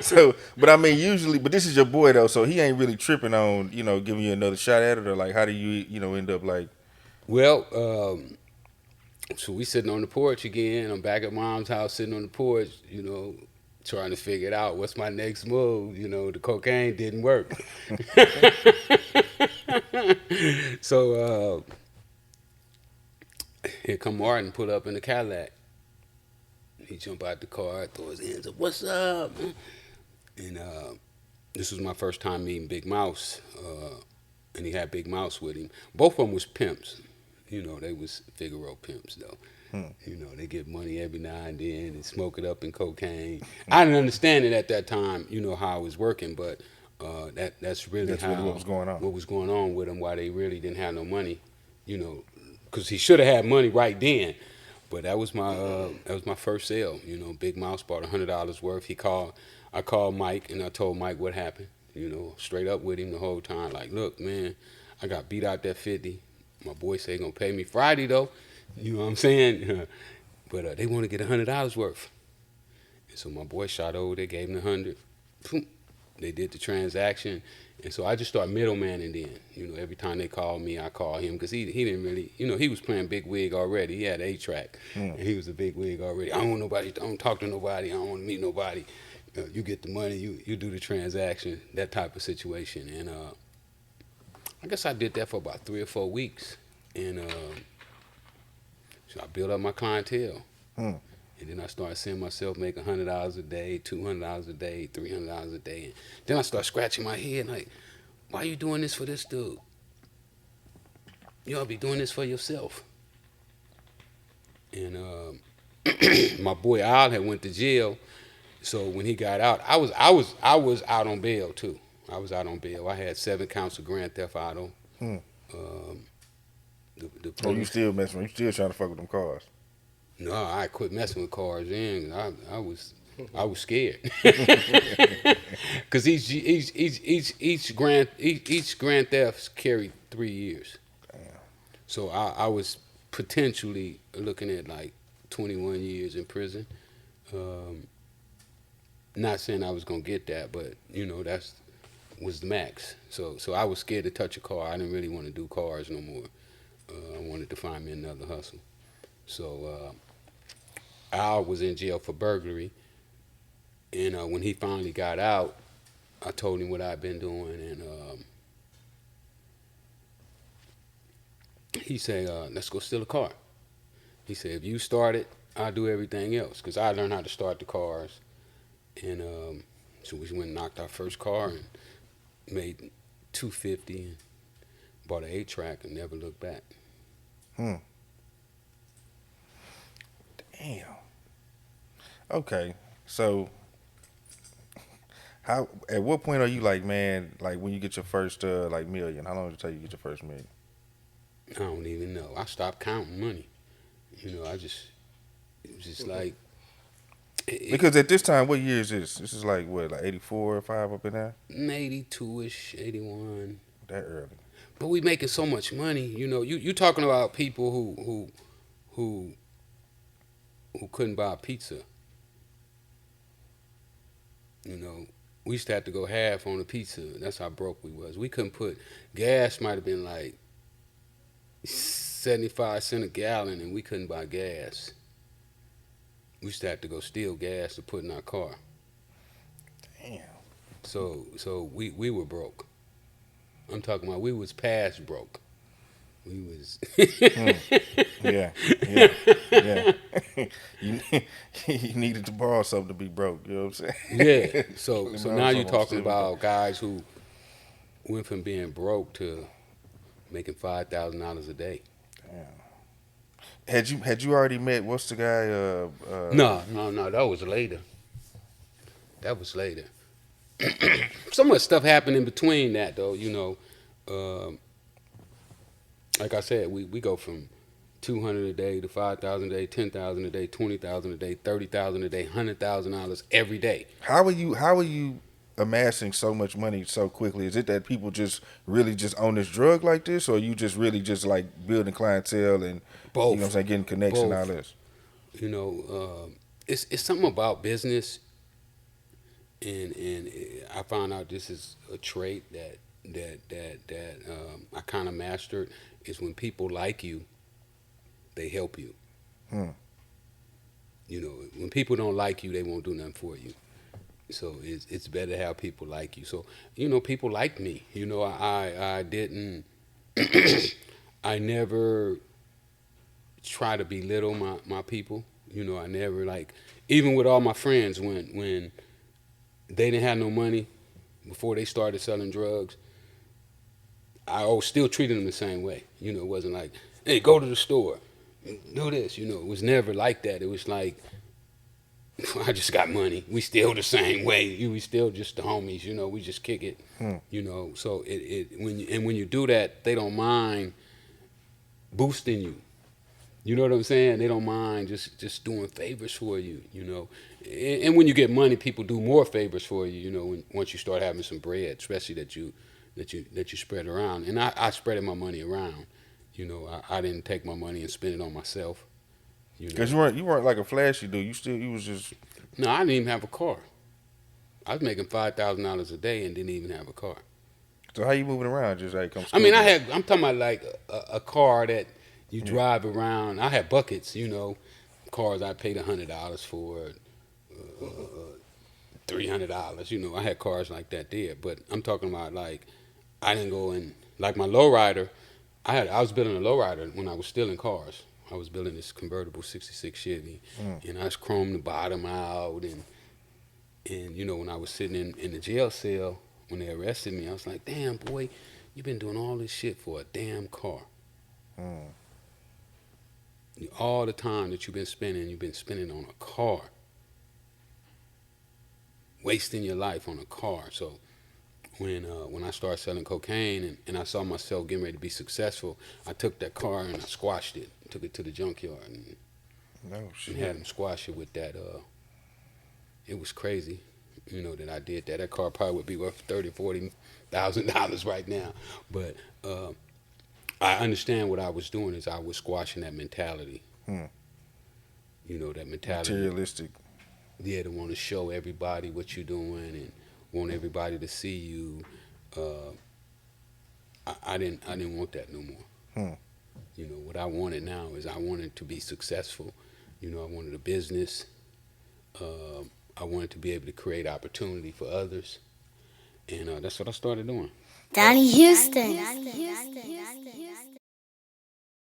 So, but I mean, usually, but this is your boy though, so he ain't really tripping on giving you another shot at it, or like how do you end up like Well, so we sitting on the porch again. I'm back at mom's house sitting on the porch, trying to figure it out. What's my next move? The cocaine didn't work. So here come Martin, put up in the Cadillac. He jump out the car, throw his hands up, what's up? And this was my first time meeting Big Mouse, and he had Big Mouse with him. Both of them was pimps. They was Figaro pimps though. hmm, They get money every now and then and smoke it up in cocaine. I didn't understand it at that time, how it was working, but that's really that's really what how was going on? what was going on with them. Why they really didn't have no money, you know, because he should have had money right then. But that was my first sale. Big Mouse bought $100 worth. I called Mike and I told Mike what happened. Straight up with him the whole time. Like, look, man, I got beat out that 50. My boy say he gonna pay me Friday though. You know what I'm saying? But they want to get $100 worth. And so my boy shot over there, gave him the 100. Boom. They did the transaction. And so I just started middlemaning then. Every time they called me, I called him because he didn't really, he was playing big wig already. He had A-Track, Hmm. and he was a big wig already. I don't want nobody, I don't talk to nobody, I don't want to meet nobody. You get the money, you do the transaction, that type of situation. And I guess I did that for about 3 or 4 weeks. And so I built up my clientele. Hmm. And then I started seeing myself make $100 a day, $200 a day, $300 a day. And then I started scratching my head like, why are you doing this for this dude? You ought to be doing this for yourself. And my boy Al had went to jail, so when he got out, I was out on bail too. I was out on bail. I had 7 counts of grand theft auto. Hmm. Um, the Oh, you police. still messing? You still trying to fuck with them cars? No, I quit messing with cars then. I was scared. Because each grand theft carried 3 years. Damn. So I was potentially looking at like 21 years in prison. Um, Not saying I was gonna get that, but that's was the max. So I was scared to touch a car. I didn't really want to do cars no more. I wanted to find me another hustle. So Al was in jail for burglary, and when he finally got out, I told him what I'd been doing, and he said, "Let's go steal a car." He said, "If you start it, I'll do everything else." Because I learned how to start the cars, and so we went and knocked our first car and made 250 and bought an 8-track and never looked back. Hmm. Damn. Okay. So, how? At what point are you like, man? Like when you get your first like million? How long did it take you to get your first million? I don't even know. I stopped counting money. I just it was just like it, Because at this time, what year is this? This is like what, like 84 or 5 up in there? 82ish, 81. That early. But we making so much money. You talking about people who who couldn't buy a pizza. We used to have to go half on a pizza. That's how broke we was. We couldn't put gas. Might have been like 75 cents a gallon, and we couldn't buy gas. We used to have to go steal gas to put in our car. Damn. So we were broke. I'm talking about we was past broke. We was. Hmm. Yeah. Yeah. Yeah. you, you needed to borrow something to be broke. You know what I'm Yeah. saying? So Borrow now you're something, talking steal it. about guys who went from being broke to making $5,000 a day. Damn. Had you already met what's the guy? No. That was later. That was later. So much stuff happened in between that, though. Um, like I said, we go from 200 a day to 5,000 a day, 10,000 a day, 20,000 a day, 30,000 a day, $100,000 every day. How are you amassing so much money so quickly? Is it that people just really just on this drug like this, or you just really just like building clientele and you know what I'm Both, saying, getting connects and all both. this? You know, it's something about business. and I found out this is a trait that I kind of mastered. Is when people like you, they help you. Hmm. You know, when people don't like you, they won't do nothing for you. So it's better to have people like you. So people like me. I didn't. I never try to belittle my people. I never like, even with all my friends, when they didn't have no money before they started selling drugs, I always still treated them the same way. It wasn't like, hey, go to the store, do this. It was never like that. It was like, I just got money. We still the same way. We still just the homies. We just kick it. Hmm. So when you do that, they don't mind boosting you. You know what I'm saying? They don't mind just doing favors for you. And when you get money, people do more favors for you. Once you start having some bread, especially that you spread around. And I spreaded my money around. I didn't take my money and spend it on myself. Cause you weren't like a flashy dude. You was just. No, I didn't even have a car. I was making $5,000 a day and didn't even have a car. So how you moving around? Just like come I mean, school. I'm talking about like a car that you drive around. I had buckets, cars I paid $100 for, $300. I had cars like that there. But I'm talking about like, I didn't go in like my lowrider. I was building a lowrider when I was still in cars. I was building this convertible '66 Chevy, and I was chromed the bottom out, and when I was sitting in the jail cell when they arrested me, I was like, damn boy, you've been doing all this shit for a damn car. Mm. All the time that you've been spending on a car, wasting your life on a car. So when I started selling cocaine and I saw myself getting ready to be successful, I took that car and I squashed it, took it to the junkyard No and shit. had them squash it with that. It was crazy, that I did that. That car probably would be worth $30,000-$40,000 right now. But I understand what I was doing is I was squashing that mentality. Hmm. That mentality. Materialistic. Yeah, to want to show everybody what you're doing and want everybody to see you. I didn't want that no more. Hmm. What I wanted now is I wanted to be successful. I wanted a business. I wanted to be able to create opportunity for others, and that's what I started doing. Donnie Houston.